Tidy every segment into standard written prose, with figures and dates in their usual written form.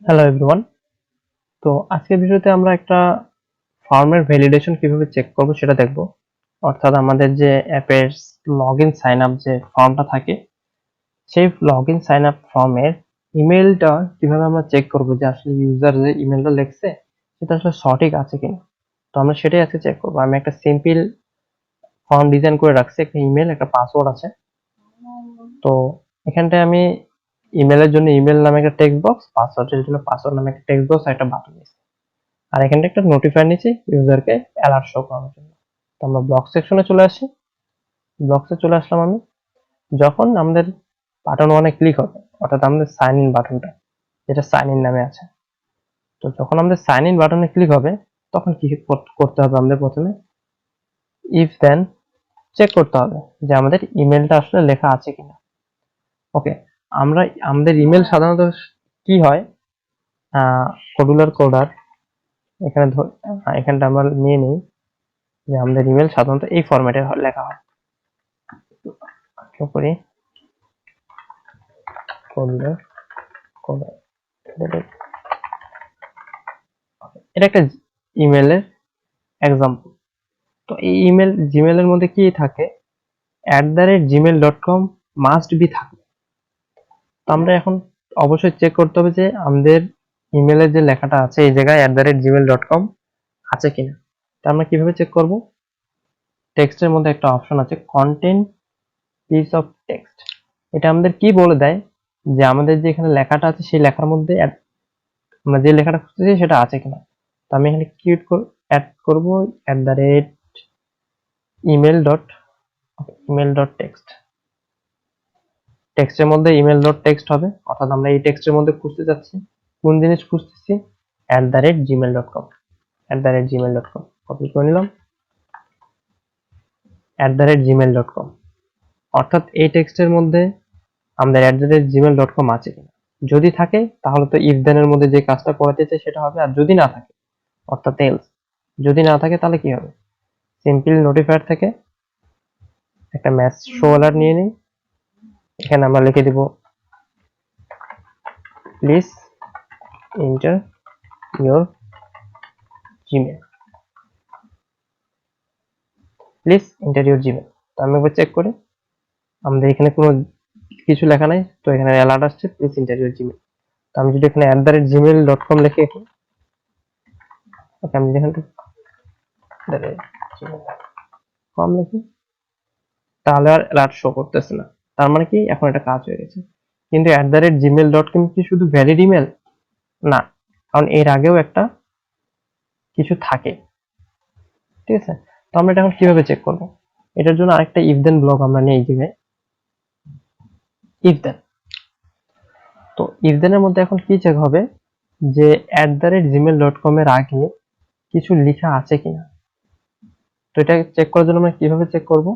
Hello everyone. তো আজকের ভিডিওতে আমরা একটা ফর্মের ভ্যালিডেশন কিভাবে চেক করব সেটা দেখব। অর্থাৎ আমাদের যে অ্যাপের লগইন সাইন আপ যে ফর্মটা থাকে, সেই লগইন সাইন আপ ফর্মের ইমেলটা কিভাবে আমরা চেক করব যে আসলে ইউজার যে ইমেলটা লিখছে সেটা আসলে সঠিক আছে কিনা। তো আমরা সেটাই আজকে চেক করব। আমি একটা সিম্পল ফর্ম ডিজাইন করে রাখছি, একটা ইমেল, একটা পাসওয়ার্ড আছে। তো এখানটায় আমি ইমেলের জন্য ইমেল নামে একটা টেক্সট বক্স, পাসওয়ার্ডের জন্য পাসওয়ার্ড নামে একটা টেক্সট বক্স আর একটা বাটন দিয়েছি। আর এখানটা একটা নোটিফায়ার নিচে ইউজারকে অ্যালার্ট শো করানোর জন্য। তো আমরা ব্লক সেকশনে চলে আসি। ব্লকসে চলে আসলাম আমি। যখন আমাদের বাটন ওয়ানে ক্লিক হবে, অর্থাৎ আমাদের সাইন ইন বাটনটা, যেটা সাইন ইন নামে আছে, তো যখন আমাদের সাইন ইন বাটনে ক্লিক হবে তখন কি করতে হবে, আমাদের প্রথমে ইফ দেন চেক করতে হবে যে আমাদের ইমেলটা আসলে লেখা আছে কিনা। ওকে, আমরা আমাদের ইমেল সাধারণত কি হয়, কোডুলার কোডার, এখানে এখানটা আমরা নিয়ে নিই যে আমাদের ইমেল সাধারণত এই ফরম্যাটে লেখা হয়। করি কোডুলার কোডার, এটা একটা ইমেলের এক্সাম্পল। তো এই ইমেল জিমেলের মধ্যে কি থাকে, @gmail.com মাস্ট বি থাকে। তো আমরা এখন অবশ্যই চেক করতে হবে যে আমাদের ইমেলের যে লেখাটা আছে এই জায়গায় @gmail.com আছে কিনা। তো আমরা কিভাবে চেক করব, টেক্সটের মধ্যে একটা অপশন আছে কন্টেন্ট পিস অফ টেক্সট। এটা আমাদের কি বলে দেয় যে আমাদের যে এখানে লেখাটা আছে সেই লেখার মধ্যে আমরা যে লেখাটা খুঁজতেছি সেটা আছে কিনা। তো আমি এখানে অ্যাড করব @email.টেক্সট। টেক্সটের মধ্যে email.text হবে, অর্থাৎ আমরা এই টেক্সটের মধ্যে খুঁজতে যাচ্ছি কোন জিনিস খুঁজতেছি, @gmail.com। @gmail.com কপি করে নিলাম, @gmail.com। অর্থাৎ এই টেক্সটের মধ্যে আমাদের @gmail.com আছে কিনা। যদি থাকে তাহলে তো ইফ দেন এর মধ্যে যে কাজটা করাতে চাই সেটা হবে, আর যদি না থাকে অর্থাৎ এলস। যদি না থাকে তাহলে কি হবে, সিম্পল নোটিফায়ার থেকে একটা ম্যাচ শো অ্যালার্ট নিয়ে নিই। এখানে আমরা লিখে দিব please enter your Gmail, please enter your Gmail. তো আমি একবার চেক করি, আমাদের এখানে কোনো কিছু লেখা নাই, তো এখানে অ্যালার্ট আসছে প্লিজ এন্টার ইওর জিমেল। তো আমি যদি এখানে @gmail.com লিখে ওকে, আমি এখানে কম লিখি তাহলে আর অ্যালার্ট শো করতেছে না। তার মানে কি এখন এটা কাজ হয়ে গেছে। কিন্তু @gmail.com কি শুধু ভ্যালিড ইমেল না, কারণ এর আগেও একটা কিছু থাকে, ঠিক আছে। তো আমরা এটা এখন কিভাবে চেক করব, এটার জন্য আরেকটা ইফ দেন ব্লক আমরা নিয়ে যাই, ইফ দেন। তো ইফ দেন এর মধ্যে এখন কি চেক হবে যে @gmail.com এর আগে কিছু লেখা আছে কিনা। তো এটা চেক করার জন্য আমরা কিভাবে চেক করব,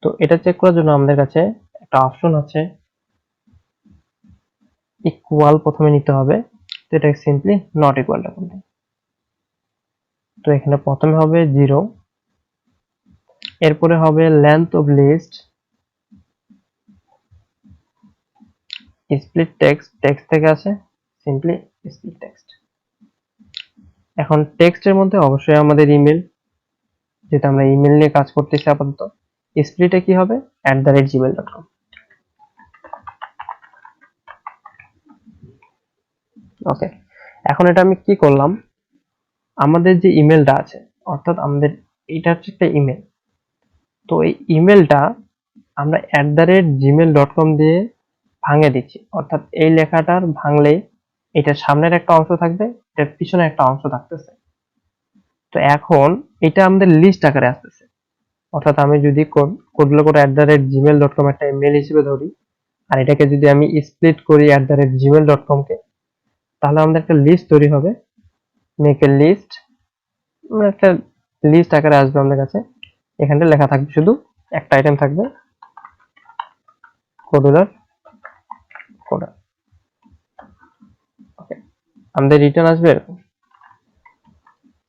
তো এটা চেক করার জন্য আমাদের কাছে একটা অপশন আছে ইকুয়াল, প্রথমে নিতে হবে। তো এটা সিম্পলি নট ইকুয়ালটা করবে। তো এখানে প্রথমে হবে 0, এরপরে হবে length of list, split text, text থেকে আসে সিম্পলি স্প্লিট টেক্সট। এখন টেক্সটের মধ্যে অবশ্যই আমাদের ইমেল, যেটা আমরা ইমেল নিয়ে কাজ করতেছি আপাতত। স্প্লিটে কি হবে, @gmail.com। ওকে, এখন এটা আমি কি করলাম, আমাদের যে ইমেলটা আছে, অর্থাৎ আমাদের এটা হচ্ছে একটা ইমেল। তো এই ইমেলটা আমরা @gmail.com দিয়ে ভাঙে দিচ্ছি, অর্থাৎ এই লেখাটার ভাঙলে এটার সামনের একটা অংশ থাকবে, এটার পিছনে একটা অংশ থাকতেছে। তো এখন এটা আমাদের লিস্ট আকারে আসতেছে, অর্থাৎ আমি যদি কোডগুলো করে @gmail.com একটা ইমেল হিসেবে ধরি, আর এটাকে যদি আমি স্প্লিট করি @gmail.com কে, তাহলে আমাদের একটা লিস্ট তৈরি হবে। মেক এ লিস্ট, একটা লিস্ট আকারে আসবে আমাদের কাছে। এখানটা লেখা থাকবে, শুধু একটা আইটেম থাকবে, কোডুলার কোডার। ওকে, আমাদের রিটার্ন আসবে এরকম,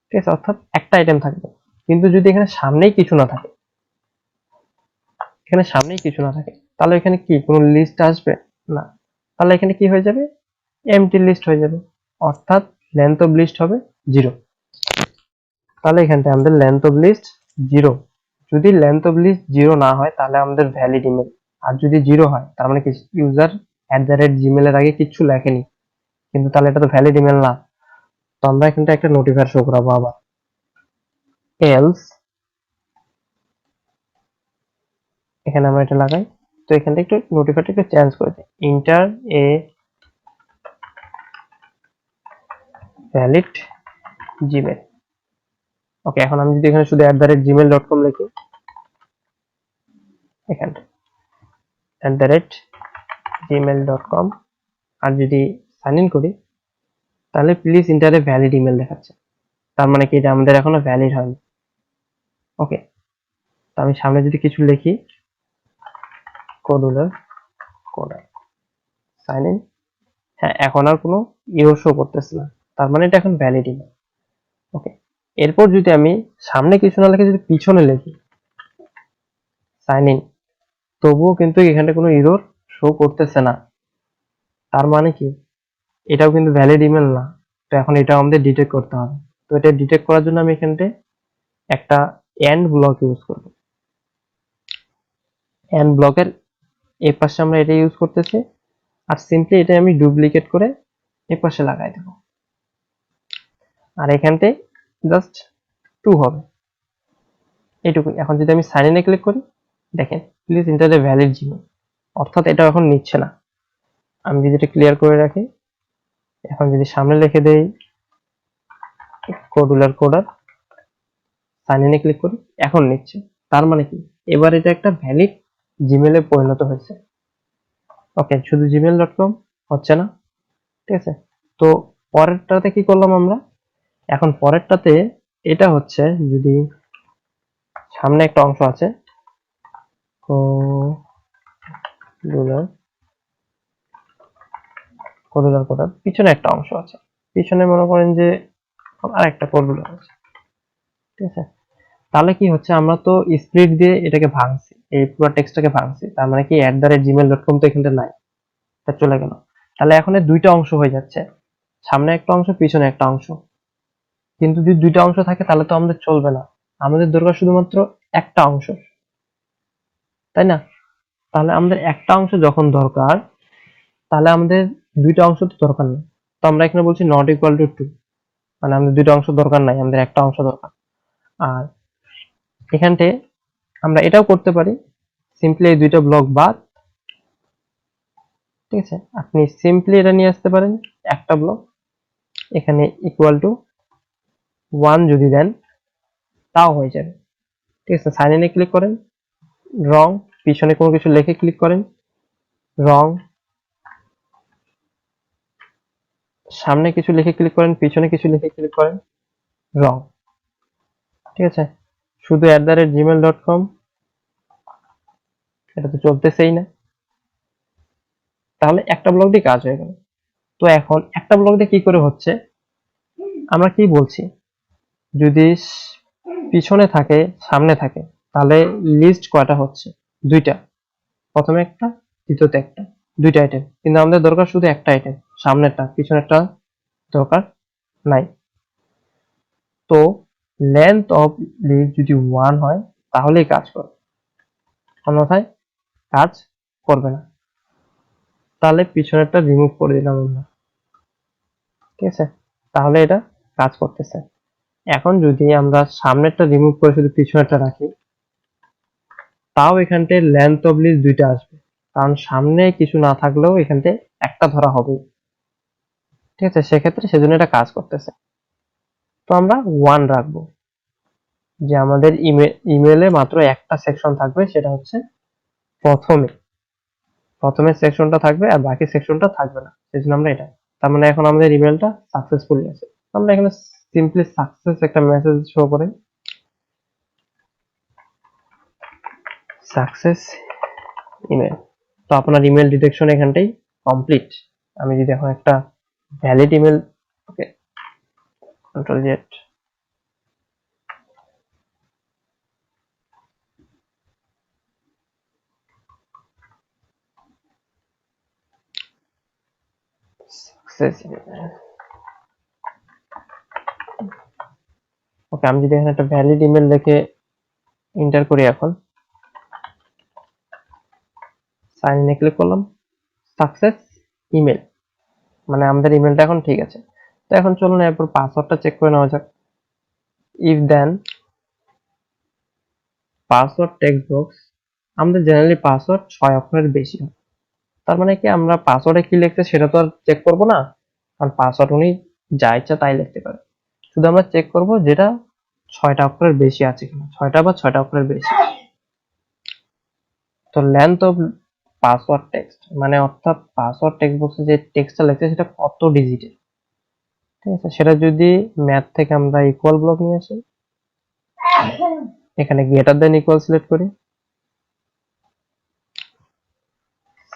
ঠিক আছে, অর্থাৎ একটা আইটেম থাকবে। কিন্তু যদি এখানে সামনেই কিছু না থাকে, তাহলে এখানে কি কোনো লিস্ট আসবে না। তাহলে এখানে কি হয়ে যাবে, এমটি লিস্ট হয়ে যাবে, অর্থাৎ লেন্থ অফ লিস্ট হবে 0। তাহলে এখানটা আমাদের লেন্থ অফ লিস্ট 0। যদি লেন্থ অফ লিস্ট 0 না হয় তাহলে আমাদের ভ্যালিড ইমেল, আর যদি 0 হয় তার মানে কি ইউজার @gmail এর আগে কিছু লেখেনি, কিন্তু তাহলে এটা তো ভ্যালিড ইমেল না। তো আমরা এখানটা একটা নোটিফায়ার শো করাবো আবার, এলস, এখানে আমরা এটা লাগাই। তো এখানটা একটু নোটিফায়ারটা একটু চেঞ্জ করে দিই, ইন্টার এ ভ্যালিড জিমেল। ওকে, এখন আমি যদি এখানে শুধু @gmail.com লিখি, এখানটা @gmail.com, আর যদি সাইন ইন করি তাহলে please inter a valid email দেখাচ্ছে। তার মানে কি এটা আমাদের এখনো ভ্যালিড হয়নি। ওকে, তো আমি সামনে যদি কিছু লিখি, কোডুলার কোডার সাইন ইন, হ্যাঁ এখন আর কোনো ইরর শো করতেছে না, তার মানে এটা এখন ভ্যালিড ইমেল। ওকে, এরপর যদি আমি সামনে কিছু না লিখে যদি পিছনে লিখি সাইন ইন, তবুও কিন্তু এখানে কোনো ইরর শো করতেছে না, তার মানে কি এটাও কিন্তু ভ্যালিড ইমেল না। তো এখন এটা আমাদের ডিটেক্ট করতে হবে। তো এটা ডিটেক্ট করার জন্য আমি এখানে একটা এন্ড ব্লক ইউজ করব। এন্ড ব্লকের এই পাশে আমরা এটা ইউজ করতেছি, আর সিম্পলি এটা আমি ডুপ্লিকেট করে এই পাশে লাগাই দেব, আর এখানতে জাস্ট 2 হবে, এইটুকু। এখন যদি আমি সাইন ইনে ক্লিক করি, দেখেন please enter a valid Gmail, অর্থাৎ এটা এখন নিচ্ছে না। আমি যদি এটা ক্লিয়ার করে রাখি, এখন যদি সামনে লিখে দেই কোডুলার কোডার, সাইন ইনে ক্লিক করি, এখন নিচ্ছে। তার মানে কি এবার এটা একটা ভ্যালিড জিমেলে পরিণত হয়েছে। ওকে, শুধু gmail.com হচ্ছে না, ঠিক আছে। তো পরেরটাতে কি করলাম আমরা, এখন পরেরটাতে এটা হচ্ছে যদি সামনে একটা অংশ আছে কোডুলার কোডুলার কোডার, পিছনে একটা অংশ আছে, পিছনে মনে করেন যে আর একটা কোডুলার আছে, ঠিক আছে। তাহলে কি হচ্ছে, আমরা তো স্প্লিট দিয়ে এটাকে ভাঙছি, এই পুরো টেক্সটটাকে ভাঙছি, তার মানে কি @gmail.com তো এখানে নাই, তা চলে গেল। তাহলে এখন এর দুইটা অংশ হয়ে যাচ্ছে, সামনে একটা অংশ পিছনে একটা অংশ। কিন্তু যদি দুইটা অংশ থাকে তাহলে তো আমাদের চলবে না, আমাদের দরকার শুধুমাত্র একটা অংশ, তাই না? তাহলে আমাদের একটা অংশ যখন দরকার, তাহলে আমাদের দুইটা অংশ তো দরকার নেই। তো আমরা এখানে বলছি নট ইকুয়াল টু 2, মানে আমাদের দুইটা অংশ দরকার নাই, আমাদের একটা অংশ দরকার। আর এখানতে আমরা এটাও করতে পারি, সিম্পলি এই দুইটা ব্লক বাদ, ঠিক আছে, আপনি সিম্পলি এটা নিয়ে আসতে পারেন একটা ব্লক, এখানে ইকুয়াল টু 1 যদি দেন তাও হয়ে যাবে, ঠিক আছে। সাইন ইনে ক্লিক করেন, রং, পিছনে কোনো কিছু লিখে ক্লিক করেন, রং, সামনে কিছু লিখে ক্লিক করেন, পিছনে কিছু লিখে ক্লিক করেন, রং, ঠিক আছে। শুধু @gmail.com, এটা তো চলতেছেই না, তাহলে একটা ব্লক দিয়ে কাজ হয়ে গেল। তো এখন একটা ব্লক দিয়ে কি করে হচ্ছে, আমরা কি বলছি, যদি পিছনে থাকে সামনে থাকে তাহলে লিস্ট কয়টা হচ্ছে, দুইটা, প্রথমে একটা, দ্বিতীয়তে একটা, দুইটা আইটেম। কিন্তু আমাদের দরকার শুধু একটা আইটেম, সামনেরটা, পিছনেরটা দরকার নাই। তো লেন্থ অফ লিস্ট যদি 1 হয় তাহলেই কাজ করবে, অন্যথায় কাজ করবে না। তাহলে পিছনেরটা রিমুভ করে দিলাম আমরা, ঠিক আছে, তাহলে এটা কাজ করতেছে। এখন যদি আমরা সামনেরটা রিমুভ করে শুধু পিছনেরটা রাখি, তাও এখানতে লেন্থ অফ লিস্ট দুইটা আসবে, কারণ সামনে কিছু না থাকলেও এখানতে একটা ধরা হবে, ঠিক আছে। সেক্ষেত্রে সেজন্য এটা কাজ করতেছে। তো আমরা 1 রাখবো, যে আমাদের ইমেলে মাত্র একটা সেকশন থাকবে, সেটা হচ্ছে প্রথমে, প্রথমের সেকশনটা থাকবে আর বাকি সেকশনটা থাকবে না, সেজন্য আমরা এটা। তার মানে এখন আমাদের ইমেলটা সাকসেসফুলি আছে। আমরা এখানে সিম্পলি সাকসেস একটা মেসেজ শো করে, সাকসেস ইমেল। তো আপনার ইমেল ডিটেকশন এখানটাই কমপ্লিট। আমি যদি এখন একটা ভ্যালিড ইমেল, ওকে, কন্ট্রোল জেড, সাকসেস ইমেল। ওকে, আমি যদি এখানে একটা ভ্যালিড ইমেল লিখে এন্টার করি, এখন সাইন ইনে ক্লিক করলাম, সাকসেস ইমেল, মানে আমাদের ইমেলটা এখন ঠিক আছে। তো এখন চলুন এরপর পাসওয়ার্ডটা চেক করে নেওয়া যাক। If then password text box, আমাদের জেনারেলি পাসওয়ার্ড 6 অক্ষরের বেশি হয়। তার মানে কি আমরা পাসওয়ার্ডে কি লিখছে সেটা তো আর চেক করব না, কারণ পাসওয়ার্ড উনি যা ইচ্ছা তাই লিখতে পারে। শুধু আমরা চেক করব যেটা 6টা অক্ষরের বেশি আছে কিনা, 6টা বা 6টা অক্ষরের বেশি। তো লেন্থ অফ পাসওয়ার্ড টেক্সট মানে অর্থাৎ পাসওয়ার্ড টেক্সট বক্সে যে টেক্সটটা লিখছে সেটা কত ডিজিটের, ঠিক আছে। সেটা যদি ম্যাথ থেকে আমরা ইকুয়াল ব্লক নিয়ে আসি, এখানে গ্রেটার দেন ইকুয়াল সিলেক্ট করি,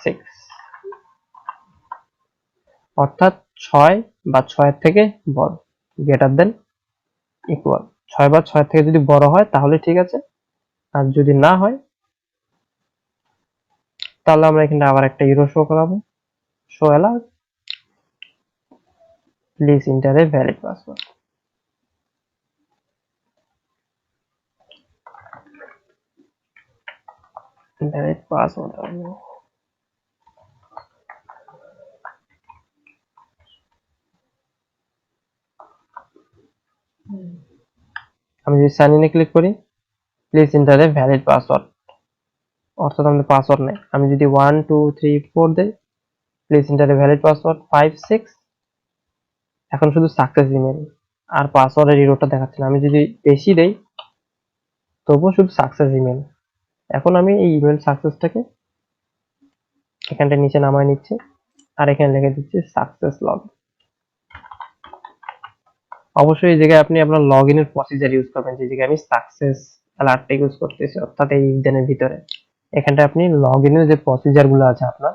6, অর্থাৎ 6 বা 6 থেকে বড়, গ্রেটার দেন ইকুয়াল। 6 বা 6 থেকে যদি বড় হয় তাহলে ঠিক আছে, আর যদি না হয় তাহলে আমরা এখানে আবার একটা ইরো শো করাবো, show alert please enter a valid password. Valid password, আমি যদি সাইন ইনে ক্লিক করি, please enter a valid password, অর্থাৎ আমাদের পাসওয়ার্ড নেই। আমি যদি 1 2 3 4 দেই, please enter a valid password 5 6, এখন শুধু সাকসেস ইমেল আর পাসওয়ার্ডের ইরোটা দেখাচ্ছে না। আমি যদি বেশি দেই তবুও শুধু সাকসেস ইমেল। এখন আমি এই ইমেল সাকসেসটাকে এখানটা নিচে নামায় নিচ্ছি আর এখানে লিখে দিচ্ছি সাকসেস লগ। অবশ্যই এই জায়গায় আপনি আপনার লগ ইনের প্রসিজার ইউজ করবেন, যে জায়গায় আমি সাকসেস অ্যালার্টটা ইউজ করতেছি, অর্থাৎ এই ইভেন্টের ভিতরে এখানটা আপনি লগ ইনের যে প্রসিজার গুলো আছে আপনার,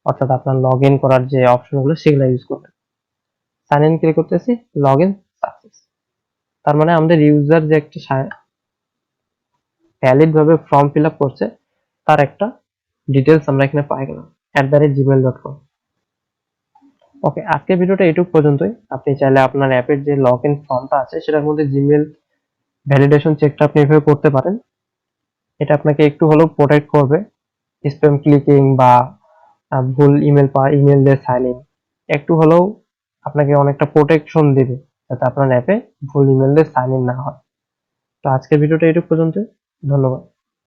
অর্থাৎ আপনার লগ ইন করার যে অপশন গুলো সেগুলো ইউজ করবেন। সাইন ইন ক্লিক করতেছি, লগ ইন সাকসেস। তার মানে আমাদের ইউজার যে একটা ভ্যালিড ভাবে ফর্ম ফিল আপ করছে তার একটা ডিটেলস আমরা এখানে পাই গেলাম @gmail.com। ওকে, আজকের ভিডিওটা এটুকু পর্যন্তই। আপনি চাইলে আপনার অ্যাপের যে লগ ইন ফর্মটা আছে সেটার মধ্যে জিমেল ভ্যালিডেশন চেকটা আপনি এভাবে করতে পারেন। এটা আপনাকে একটু হলেও প্রোটেক্ট করবে স্প্যাম ক্লিকিং বা ভুল ইমেল পাওয়া, ইমেল দিয়ে সাইন ইন, একটু হলেও আপনাকে অনেকটা প্রোটেকশন দেবে যাতে আপনার অ্যাপে ভুল ইমেল দিয়ে সাইন ইন না হয়। তো আজকের ভিডিওটা এটুকু পর্যন্ত, ধন্যবাদ।